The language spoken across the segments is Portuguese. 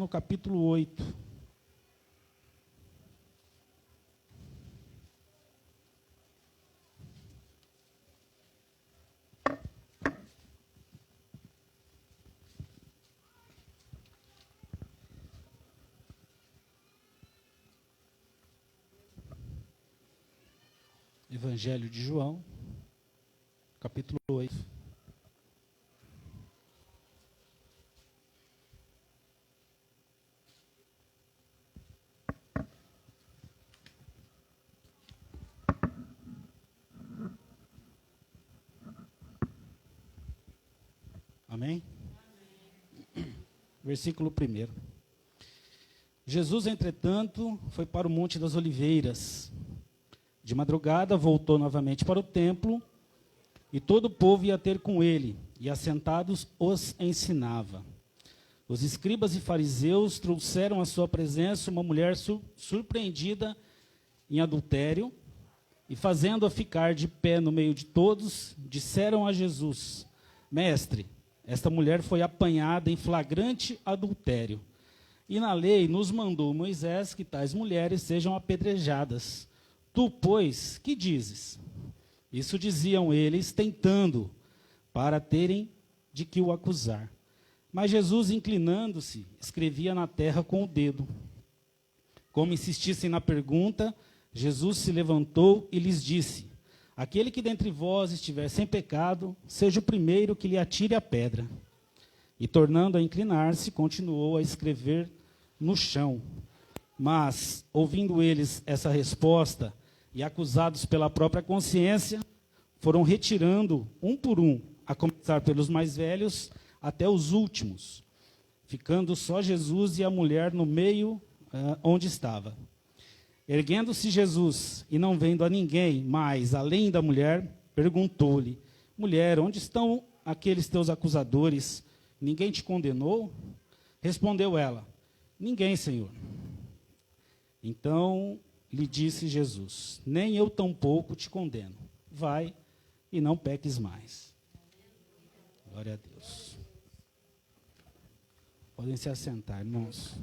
no capítulo 8. Evangelho de João, capítulo 8. Amém? Versículo 1. Jesus, entretanto, foi para o Monte das Oliveiras. De madrugada, voltou novamente para o templo, e todo o povo ia ter com ele, e assentados os ensinava. Os escribas e fariseus trouxeram à sua presença uma mulher surpreendida em adultério, e fazendo-a ficar de pé no meio de todos, disseram a Jesus: Mestre, esta mulher foi apanhada em flagrante adultério, e na lei nos mandou Moisés que tais mulheres sejam apedrejadas. Tu, pois, que dizes? Isso diziam eles, tentando, para terem de que o acusar. Mas Jesus, inclinando-se, escrevia na terra com o dedo. Como insistissem na pergunta, Jesus se levantou e lhes disse: Aquele que dentre vós estiver sem pecado, seja o primeiro que lhe atire a pedra. E tornando a inclinar-se, continuou a escrever no chão. Mas, ouvindo eles essa resposta, e acusados pela própria consciência, foram retirando um por um, a começar pelos mais velhos até os últimos, ficando só Jesus e a mulher no meio onde estava. Erguendo-se Jesus, e não vendo a ninguém mais além da mulher, perguntou-lhe: Mulher, onde estão aqueles teus acusadores? Ninguém te condenou? Respondeu ela: Ninguém, Senhor. Então lhe disse Jesus: Nem eu tampouco te condeno. Vai e não peques mais. Glória a Deus. Podem se assentar, irmãos.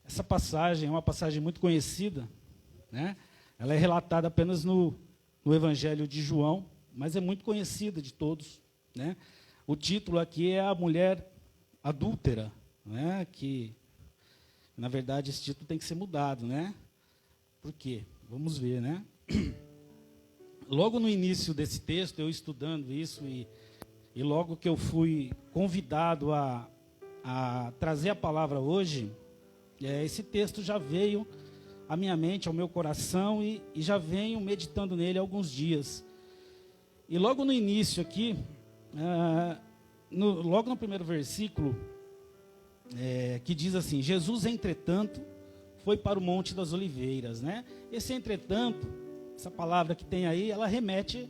Essa passagem é uma passagem muito conhecida, né? Ela é relatada apenas no Evangelho de João, mas é muito conhecida de todos, né? O título aqui é a mulher adúltera, né? Que, na verdade, esse título tem que ser mudado, né? Por quê? Vamos ver, né? Logo no início desse texto, eu estudando isso, e logo que eu fui convidado a trazer a palavra hoje, esse texto já veio à minha mente, ao meu coração, e já venho meditando nele há alguns dias. E logo no início aqui, logo no primeiro versículo, que diz assim: Jesus, entretanto, foi para o Monte das Oliveiras, né? Esse entretanto, essa palavra que tem aí, ela remete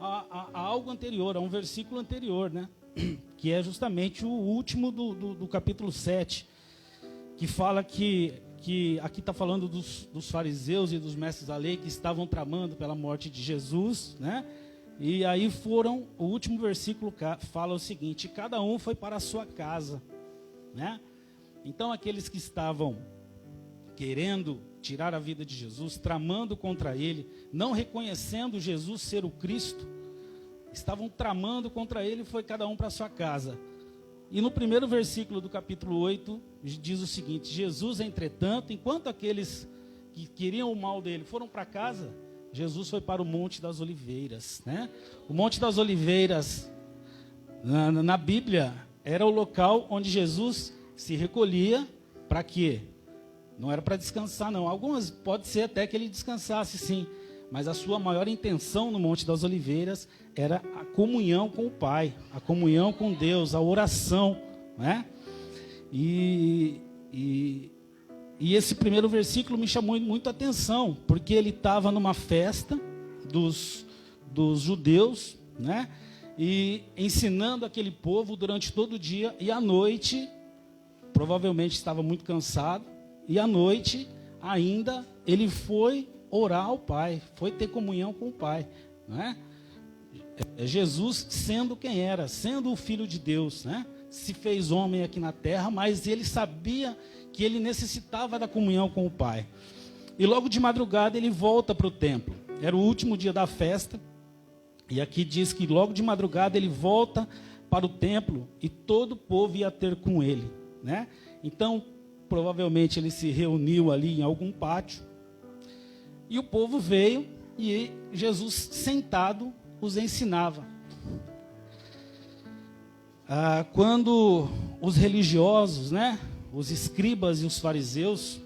a algo anterior, a um versículo anterior, né? Que é justamente o último do capítulo 7, que fala que aqui está falando dos fariseus e dos mestres da lei que estavam tramando pela morte de Jesus, né? E aí o último versículo fala o seguinte: cada um foi para a sua casa, né? Então aqueles que estavam querendo tirar a vida de Jesus, tramando contra ele, não reconhecendo Jesus ser o Cristo, estavam tramando contra ele, foi cada um para a sua casa. E no primeiro versículo do capítulo 8, diz o seguinte: Jesus, entretanto, enquanto aqueles que queriam o mal dele foram para casa, Jesus foi para o Monte das Oliveiras, né? O Monte das Oliveiras, na Bíblia, era o local onde Jesus se recolhia para quê? Não era para descansar, não. Algumas pode ser até que ele descansasse, sim. Mas a sua maior intenção no Monte das Oliveiras era a comunhão com o Pai, a comunhão com Deus, a oração, né? E esse primeiro versículo me chamou muito a atenção, porque ele estava numa festa dos judeus, né? E ensinando aquele povo durante todo o dia, e à noite, provavelmente estava muito cansado, e à noite ainda ele foi orar ao Pai, foi ter comunhão com o Pai, não é? Jesus sendo quem era, sendo o Filho de Deus, né? se fez homem aqui na terra, mas ele sabia que ele necessitava da comunhão com o Pai. E logo de madrugada ele volta para o templo. Era o último dia da festa. E aqui diz que logo de madrugada ele volta para o templo e todo o povo ia ter com ele, né? Então, provavelmente ele se reuniu ali em algum pátio. E o povo veio e Jesus sentado os ensinava. Quando os religiosos, né, os escribas e os fariseus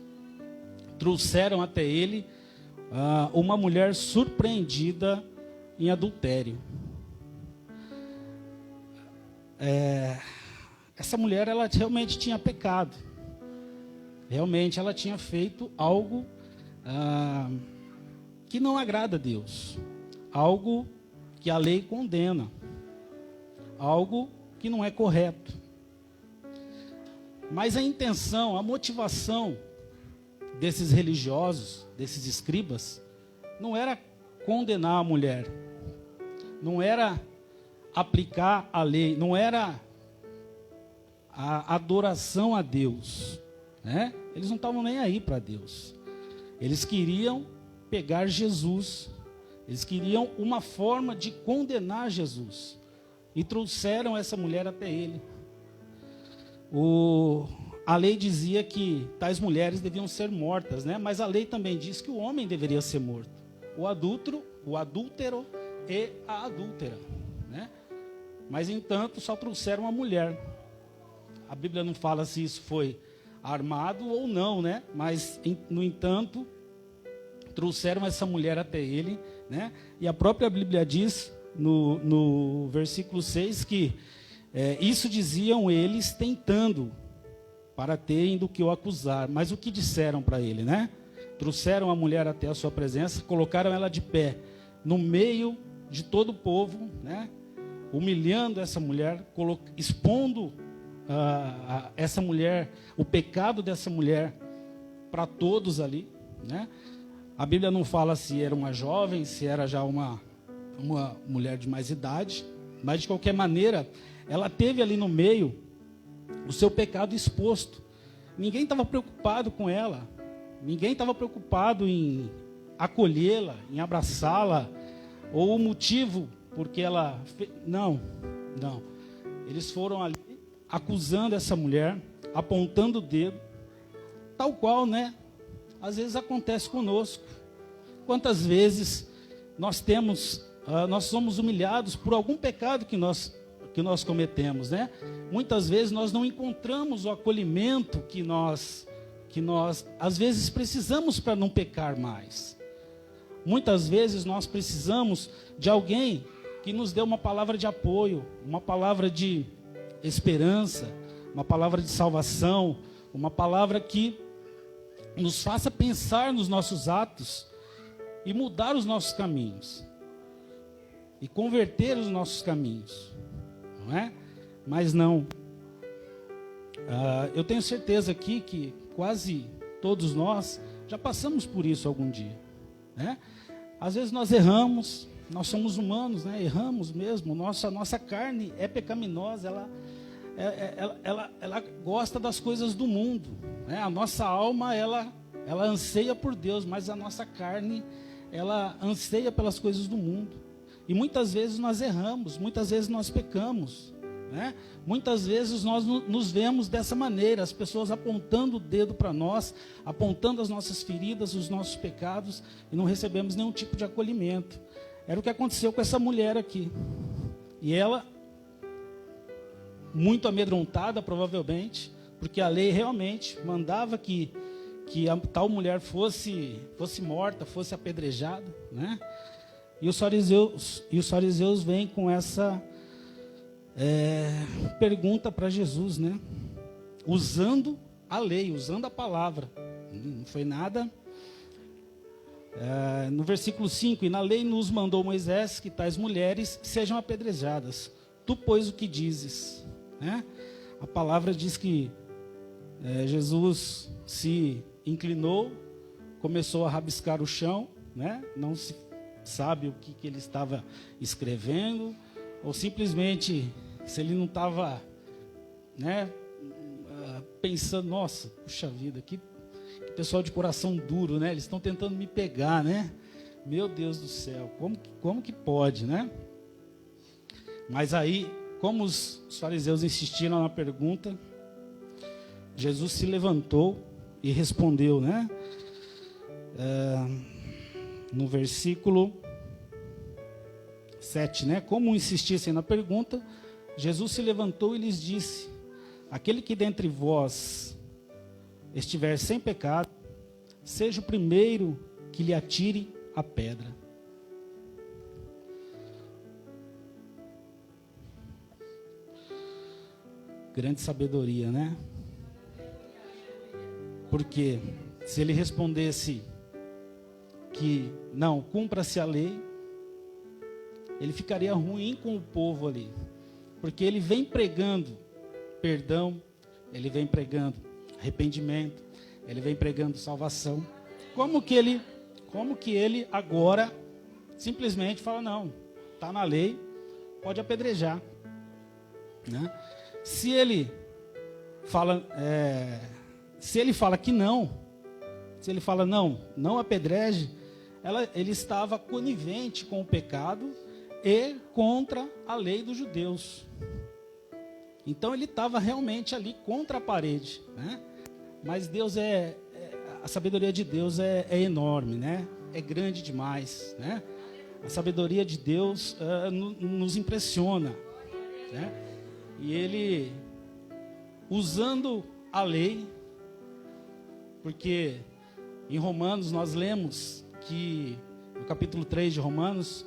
trouxeram até ele uma mulher surpreendida em adultério. Essa mulher, ela realmente tinha pecado. Realmente ela tinha feito algo que não agrada a Deus. Algo que a lei condena. Algo que não é correto. Mas a intenção, a motivação desses religiosos, desses escribas, não era condenar a mulher, não era aplicar a lei, não era a adoração a Deus, né? Eles não estavam nem aí para Deus. Eles queriam pegar Jesus, eles queriam uma forma de condenar Jesus, e trouxeram essa mulher até ele. A lei dizia que tais mulheres deviam ser mortas, né? Mas a lei também diz que o homem deveria ser morto. O adúltero e a adúltera, né? Mas, entanto, só trouxeram a mulher. A Bíblia não fala se isso foi armado ou não, né? Mas, no entanto, trouxeram essa mulher até ele, né? E a própria Bíblia diz, no versículo 6, que isso diziam eles tentando, para terem do que o acusar. Mas o que disseram para ele, né? Trouxeram a mulher até a sua presença, colocaram ela de pé, no meio de todo o povo, né? Humilhando essa mulher, expondo essa mulher, o pecado dessa mulher, para todos ali, né? A Bíblia não fala se era uma jovem, se era já uma mulher de mais idade, mas de qualquer maneira, ela teve ali no meio o seu pecado exposto. Ninguém estava preocupado com ela, ninguém estava preocupado em acolhê-la, em abraçá-la, ou o motivo porque ela... Não. Eles foram ali acusando essa mulher, apontando o dedo, tal qual, né? Às vezes acontece conosco. Quantas vezes nós somos humilhados por algum pecado que nós cometemos, né? Muitas vezes nós não encontramos o acolhimento que nós às vezes precisamos para não pecar mais. Muitas vezes nós precisamos de alguém que nos dê uma palavra de apoio, uma palavra de esperança, uma palavra de salvação, uma palavra que nos faça pensar nos nossos atos e mudar os nossos caminhos e converter os nossos caminhos, não é? Mas não. Eu tenho certeza aqui que quase todos nós já passamos por isso algum dia, né? Às vezes nós erramos, nós somos humanos, né? Erramos mesmo. Nossa carne é pecaminosa, ela gosta das coisas do mundo, né? A nossa alma ela anseia por Deus, mas a nossa carne ela anseia pelas coisas do mundo. E muitas vezes nós erramos, muitas vezes nós pecamos, né? Muitas vezes nós nos vemos dessa maneira, as pessoas apontando o dedo para nós, apontando as nossas feridas, os nossos pecados, e não recebemos nenhum tipo de acolhimento. Era o que aconteceu com essa mulher aqui. E ela, muito amedrontada provavelmente, porque a lei realmente mandava que a tal mulher fosse morta, fosse apedrejada, né? E os fariseus vêm com essa pergunta para Jesus, né? Usando a lei, usando a palavra. Não foi nada. No versículo 5, e na lei nos mandou Moisés que tais mulheres sejam apedrejadas. Tu, pois, o que dizes? Né? A palavra diz que Jesus se inclinou, começou a rabiscar o chão, né? Não se sabe o que ele estava escrevendo, ou simplesmente, se ele não estava né, pensando, nossa, puxa vida, que pessoal de coração duro, né? Eles estão tentando me pegar, né? Meu Deus do céu, como que pode, né? Mas aí, como os fariseus insistiram na pergunta, Jesus se levantou e respondeu, né? No versículo 7, né? Como insistissem na pergunta, Jesus se levantou e lhes disse: aquele que dentre vós estiver sem pecado, seja o primeiro que lhe atire a pedra. Grande sabedoria, né? Porque se ele respondesse que não, cumpra-se a lei, ele ficaria ruim com o povo ali. Porque ele vem pregando perdão, ele vem pregando arrependimento, ele vem pregando salvação. Como que ele agora simplesmente fala, não, está na lei, pode apedrejar, né? Se ele fala que não, se ele fala não apedreje, ele estava conivente com o pecado e contra a lei dos judeus. Então ele estava realmente ali contra a parede, né? Mas Deus a sabedoria de Deus é enorme, né? É grande demais, né? A sabedoria de Deus nos impressiona, né? E ele, usando a lei, porque em Romanos nós lemos que, no capítulo 3 de Romanos,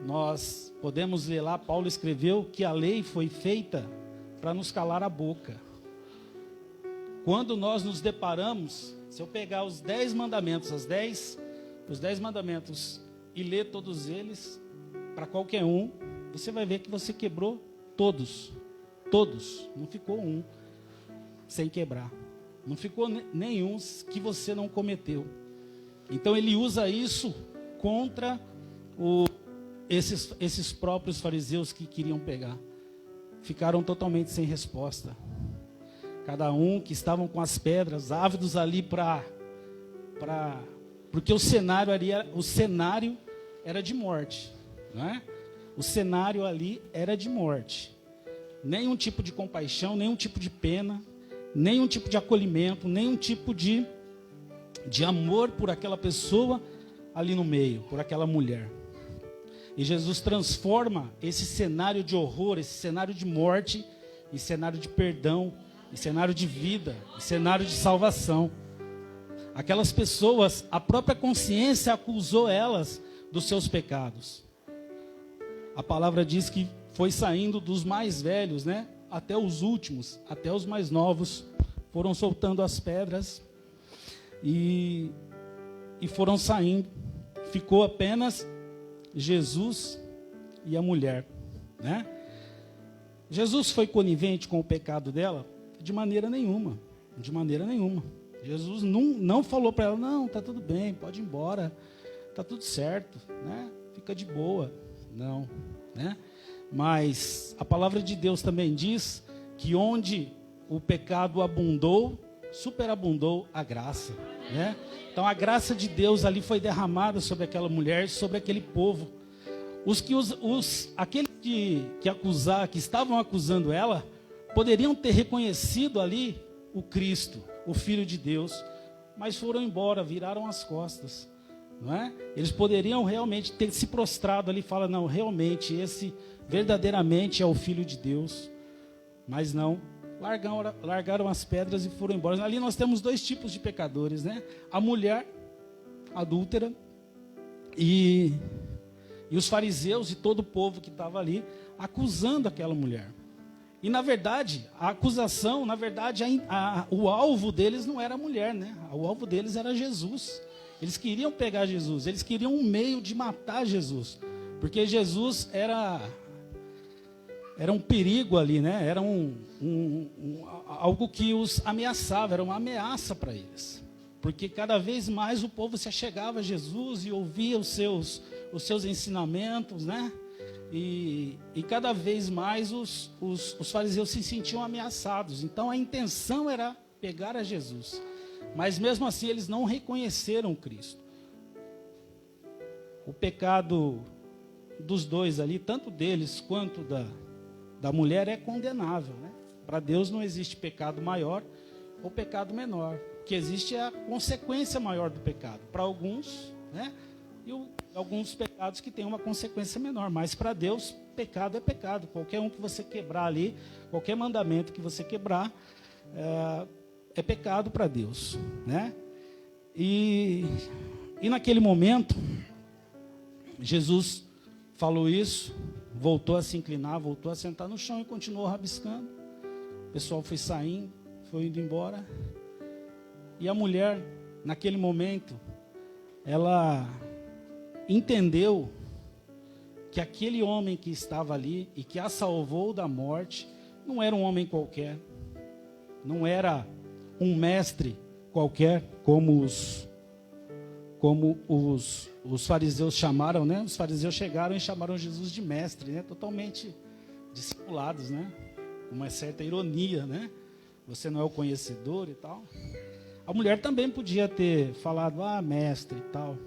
nós podemos ler lá, Paulo escreveu que a lei foi feita para nos calar a boca. Quando nós nos deparamos, se eu pegar os 10 mandamentos, os 10 mandamentos e ler todos eles, para qualquer um, você vai ver que você quebrou todos, não ficou um sem quebrar, não ficou nenhum que você não cometeu. Então ele usa isso contra esses próprios fariseus que queriam pegar. Ficaram totalmente sem resposta. Cada um que estavam com as pedras, ávidos ali porque o cenário era de morte, não é? O cenário ali era de morte. Nenhum tipo de compaixão, nenhum tipo de pena, nenhum tipo de acolhimento, nenhum tipo de amor por aquela pessoa ali no meio, por aquela mulher. E Jesus transforma esse cenário de horror, esse cenário de morte, em cenário de perdão, em cenário de vida, em cenário de salvação. Aquelas pessoas, a própria consciência acusou elas dos seus pecados. A palavra diz que foi saindo dos mais velhos, né, até os últimos, até os mais novos, foram soltando as pedras e foram saindo. Ficou apenas Jesus e a mulher, né? Jesus foi conivente com o pecado dela? De maneira nenhuma, de maneira nenhuma. Jesus não falou para ela, não, está tudo bem, pode ir embora, está tudo certo, né? Fica de boa, não, né? Mas a palavra de Deus também diz que onde o pecado abundou, superabundou a graça, né? Então a graça de Deus ali foi derramada sobre aquela mulher, sobre aquele povo. Aqueles que estavam acusando ela, poderiam ter reconhecido ali o Cristo, o Filho de Deus, mas foram embora, viraram as costas, não é? Eles poderiam realmente ter se prostrado ali e falar, não, realmente esse verdadeiramente é o Filho de Deus, mas não. Largaram as pedras e foram embora. Ali nós temos 2 tipos de pecadores, né? A mulher adúltera e os fariseus e todo o povo que estava ali acusando aquela mulher. E na verdade, a acusação, o alvo deles não era a mulher, né? O alvo deles era Jesus. Eles queriam pegar Jesus, eles queriam um meio de matar Jesus, porque Jesus era um perigo ali, né? Era algo que os ameaçava, era uma ameaça para eles. Porque cada vez mais o povo se achegava a Jesus e ouvia os seus ensinamentos, né? E cada vez mais os fariseus se sentiam ameaçados. Então a intenção era pegar a Jesus. Mas mesmo assim eles não reconheceram Cristo. O pecado dos dois ali, tanto deles quanto da mulher, é condenável, né? Para Deus não existe pecado maior ou pecado menor. O que existe é a consequência maior do pecado. Para alguns, né? E alguns pecados que têm uma consequência menor. Mas para Deus, pecado é pecado. Qualquer um que você quebrar ali, qualquer mandamento que você quebrar, é pecado para Deus, né? E naquele momento, Jesus falou isso, voltou a se inclinar, voltou a sentar no chão e continuou rabiscando. O pessoal foi saindo, foi indo embora. E a mulher, naquele momento, ela entendeu que aquele homem que estava ali e que a salvou da morte não era um homem qualquer, não era um mestre qualquer, como os fariseus chamaram, né? Os fariseus chegaram e chamaram Jesus de mestre, né? Totalmente discipulados, né? Uma certa ironia, né? Você não é o conhecedor e tal. A mulher também podia ter falado, mestre e tal.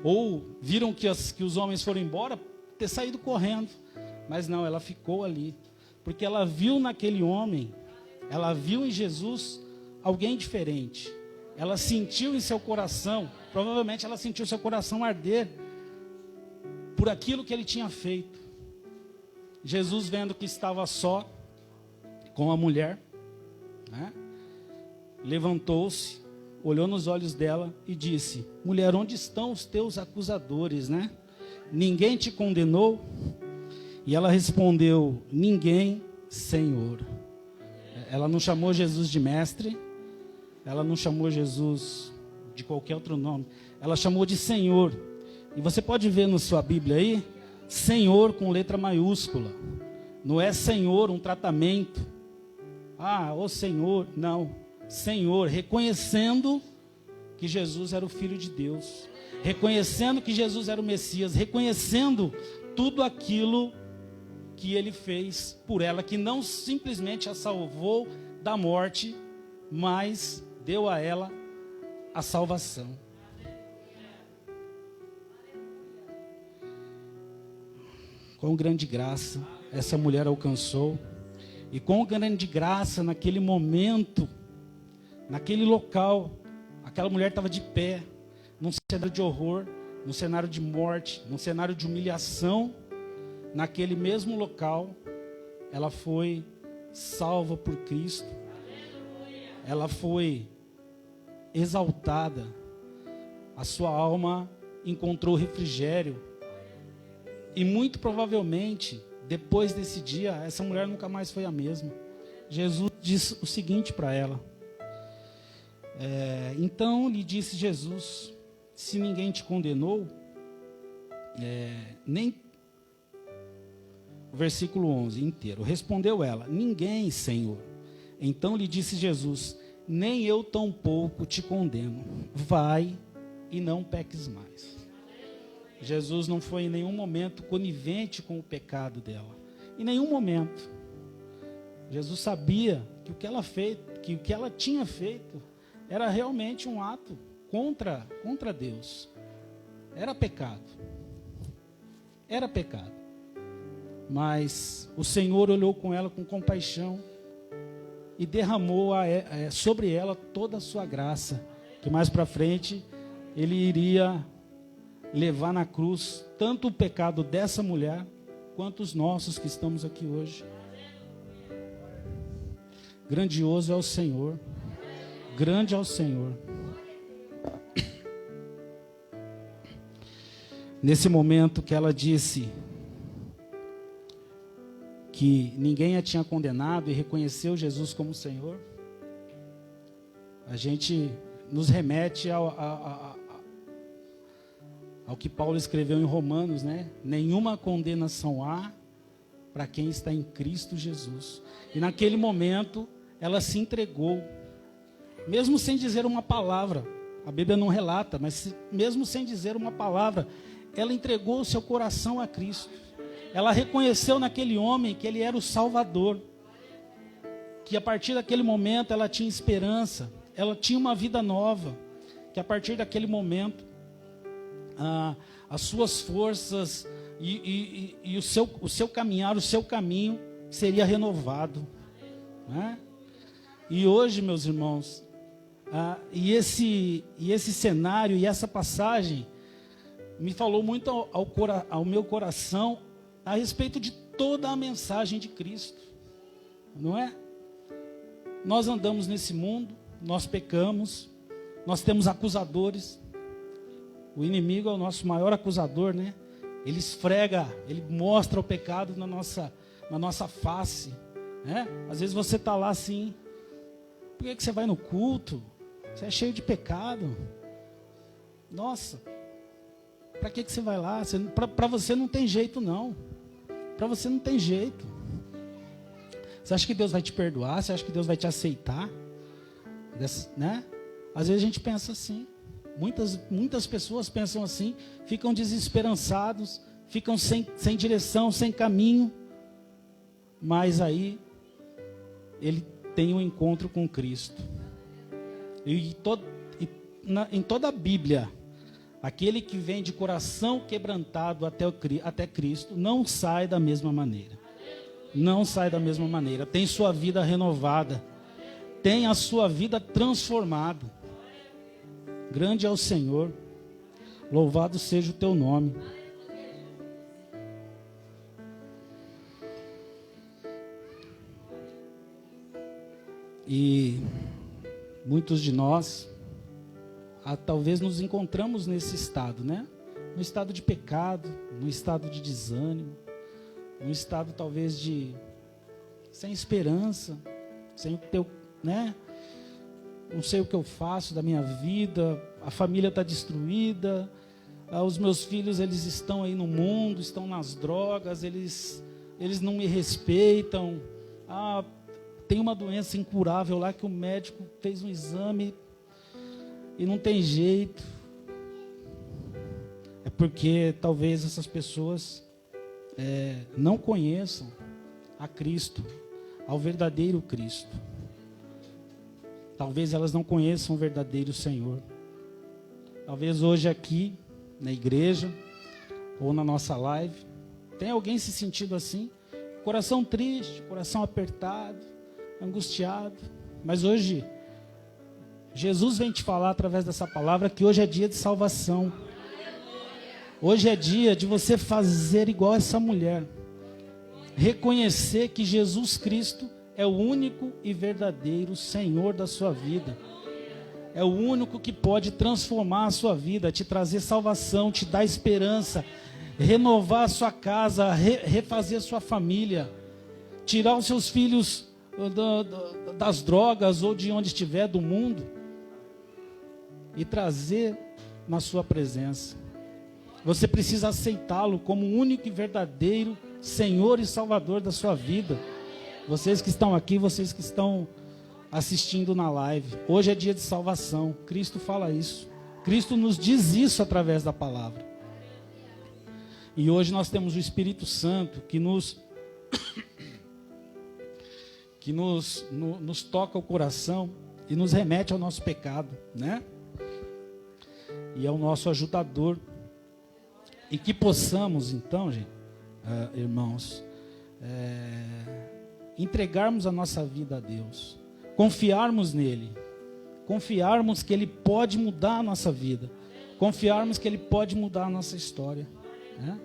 Ou viram que os homens foram embora, ter saído correndo. Mas não, ela ficou ali. Porque ela viu naquele homem, ela viu em Jesus alguém diferente. Ela sentiu em seu coração, provavelmente ela sentiu seu coração arder por aquilo que ele tinha feito. Jesus, vendo que estava só com a mulher, né, levantou-se, olhou nos olhos dela e disse: mulher, onde estão os teus acusadores, né? Ninguém te condenou? E ela respondeu: ninguém, Senhor. Ela não chamou Jesus de mestre, ela não chamou Jesus de qualquer outro nome, ela chamou de Senhor. E você pode ver na sua Bíblia aí, Senhor com letra maiúscula. Não é Senhor um tratamento. Ô Senhor, não. Senhor, reconhecendo que Jesus era o Filho de Deus, reconhecendo que Jesus era o Messias, reconhecendo tudo aquilo que ele fez por ela, que não simplesmente a salvou da morte, mas deu a ela a salvação. Com grande graça, essa mulher alcançou, e com grande graça, naquele momento, naquele local, aquela mulher estava de pé, num cenário de horror, num cenário de morte, num cenário de humilhação. Naquele mesmo local, ela foi salva por Cristo, ela foi exaltada, a sua alma encontrou refrigério, e muito provavelmente, depois desse dia, essa mulher nunca mais foi a mesma. Jesus disse o seguinte para ela, então lhe disse Jesus: se ninguém te condenou, nem... Versículo 11 inteiro. Respondeu ela: ninguém, Senhor. Então lhe disse Jesus: nem eu tampouco te condeno. Vai e não peques mais. Jesus não foi em nenhum momento conivente com o pecado dela. Em nenhum momento. Jesus sabia que o que ela fez, que o que ela tinha feito era realmente um ato contra Deus. Era pecado. Era pecado. Mas o Senhor olhou com ela com compaixão e derramou sobre ela toda a sua graça, que mais para frente ele iria levar na cruz tanto o pecado dessa mulher quanto os nossos que estamos aqui hoje. Grandioso é o Senhor, grande é o Senhor. Nesse momento que ela disse que ninguém a tinha condenado e reconheceu Jesus como Senhor, a gente nos remete ao que Paulo escreveu em Romanos, né? Nenhuma condenação há para quem está em Cristo Jesus. E naquele momento ela se entregou, mesmo sem dizer uma palavra. A Bíblia não relata, mas mesmo sem dizer uma palavra, ela entregou o seu coração a Cristo. Ela reconheceu naquele homem que ele era o Salvador. Que a partir daquele momento ela tinha esperança. Ela tinha uma vida nova. Que a partir daquele momento, as suas forças e o seu caminhar, o seu caminho seria renovado, né? E hoje, meus irmãos, e esse cenário e essa passagem me falou muito ao meu coração a respeito de toda a mensagem de Cristo, não é? Nós andamos nesse mundo, nós pecamos, nós temos acusadores. O inimigo é o nosso maior acusador, né? Ele esfrega, ele mostra o pecado na nossa face, né? Às vezes você está lá assim, por que você vai no culto? Você é cheio de pecado. Nossa, para que você vai lá? Para você não tem jeito não. Para você não tem jeito. Você acha que Deus vai te perdoar? Você acha que Deus vai te aceitar? Né? Às vezes a gente pensa assim. Muitas pessoas pensam assim, ficam desesperançados, ficam sem direção, sem caminho. Mas aí, ele tem um encontro com Cristo. Em toda a Bíblia, aquele que vem de coração quebrantado até Cristo, não sai da mesma maneira. Não sai da mesma maneira. Tem sua vida renovada. Tem a sua vida transformada. Grande é o Senhor, louvado seja o teu nome. E muitos de nós, talvez nos encontramos nesse estado, né? No estado de pecado, no estado de desânimo, no estado talvez sem esperança, sem o teu, né? Não sei o que eu faço da minha vida, a família está destruída, os meus filhos eles estão aí no mundo, estão nas drogas, eles não me respeitam, tem uma doença incurável lá que o médico fez um exame e não tem jeito. É porque talvez essas pessoas não conheçam a Cristo, ao verdadeiro Cristo. Talvez elas não conheçam o verdadeiro Senhor. Talvez hoje aqui, na igreja, ou na nossa live, tenha alguém se sentindo assim, coração triste, coração apertado, angustiado. Mas hoje, Jesus vem te falar através dessa palavra que hoje é dia de salvação. Hoje é dia de você fazer igual essa mulher. Reconhecer que Jesus Cristo é o único e verdadeiro Senhor da sua vida. É o único que pode transformar a sua vida, te trazer salvação, te dar esperança, renovar a sua casa, refazer a sua família, tirar os seus filhos das drogas ou de onde estiver do mundo e trazer na sua presença. Você precisa aceitá-lo como o único e verdadeiro Senhor e Salvador da sua vida. Vocês que estão aqui, vocês que estão assistindo na live, hoje é dia de salvação. Cristo fala isso. Cristo nos diz isso através da palavra. E hoje nós temos o Espírito Santo que nos toca o coração e nos remete ao nosso pecado, né? E é o nosso ajudador. E que possamos, então, gente, irmãos, entregarmos a nossa vida a Deus, confiarmos nele, confiarmos que ele pode mudar a nossa vida, confiarmos que ele pode mudar a nossa história, né?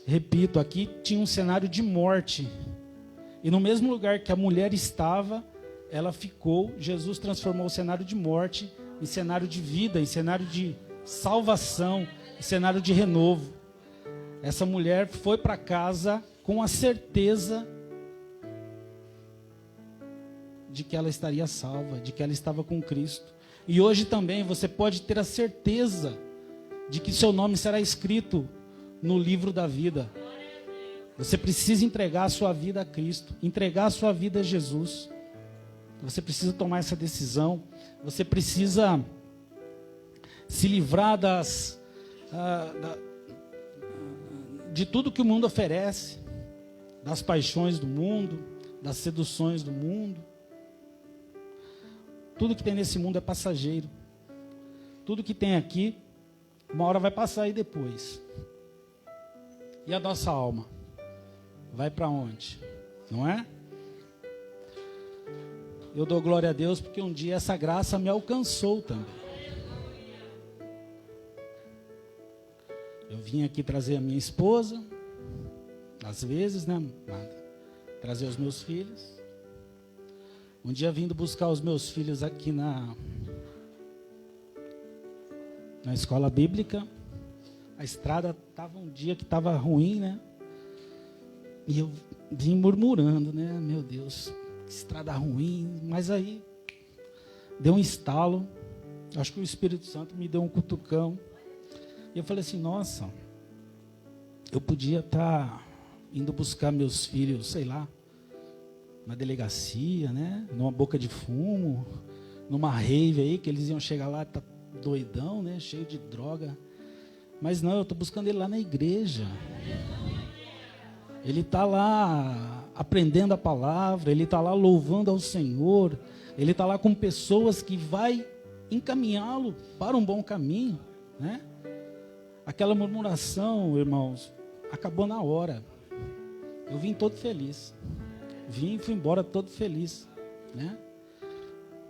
Repito, aqui tinha um cenário de morte, e no mesmo lugar que a mulher estava, ela ficou. Jesus transformou o cenário de morte em cenário de vida, em cenário de salvação, em cenário de renovo. Essa mulher foi para casa com a certeza de que ela estaria salva, de que ela estava com Cristo. E hoje também você pode ter a certeza de que seu nome será escrito no livro da vida. Você precisa entregar a sua vida a Cristo, entregar a sua vida a Jesus. Você precisa tomar essa decisão. Você precisa se livrar de tudo que o mundo oferece, das paixões do mundo, das seduções do mundo. Tudo que tem nesse mundo é passageiro. Tudo que tem aqui, uma hora vai passar aí depois. E a nossa alma? Vai para onde? Não é? Eu dou glória a Deus porque um dia essa graça me alcançou também. Eu vim aqui trazer a minha esposa, às vezes, né? Trazer os meus filhos. Um dia vindo buscar os meus filhos aqui na escola bíblica. A estrada estava um dia que estava ruim, né? E eu vim murmurando, né? Meu Deus, que estrada ruim. Mas aí deu um estalo. Acho que o Espírito Santo me deu um cutucão. E eu falei assim, nossa, eu podia estar indo buscar meus filhos, sei lá, na delegacia, né? Numa boca de fumo, numa rave aí, que eles iam chegar lá, tá doidão, né? Cheio de droga. Mas não, eu estou buscando ele lá na igreja. Ele está lá aprendendo a palavra, ele está lá louvando ao Senhor, ele está lá com pessoas que vai encaminhá-lo para um bom caminho, né? Aquela murmuração, irmãos, acabou na hora. Eu vim todo feliz. Vim e fui embora todo feliz, né?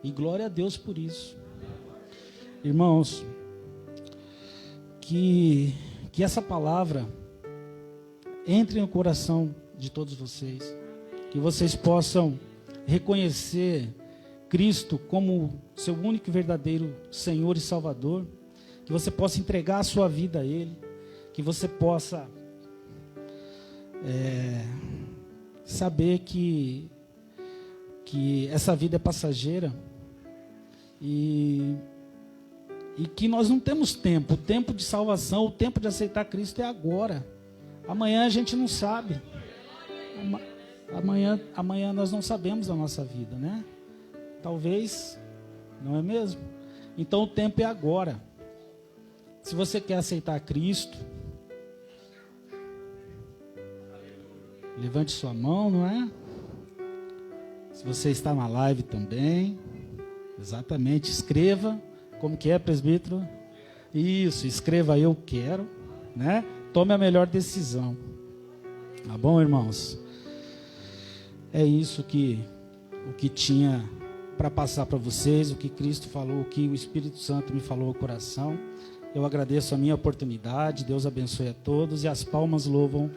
E glória a Deus por isso. Irmãos, que essa palavra entre no coração de todos vocês. Que vocês possam reconhecer Cristo como seu único e verdadeiro Senhor e Salvador. Que você possa entregar a sua vida a Ele. Que você possa saber que essa vida é passageira. E que nós não temos tempo. O tempo de salvação, o tempo de aceitar Cristo é agora. Amanhã a gente não sabe. Amanhã nós não sabemos a nossa vida, né? Talvez, não é mesmo? Então o tempo é agora. Se você quer aceitar Cristo, levante sua mão, não é? Se você está na live também, exatamente, escreva. Como que é, presbítero? Isso, escreva eu quero, né? Tome a melhor decisão. Tá bom, irmãos? É isso o que tinha para passar para vocês, o que Cristo falou, o que o Espírito Santo me falou ao coração. Eu agradeço a minha oportunidade, Deus abençoe a todos e as palmas louvam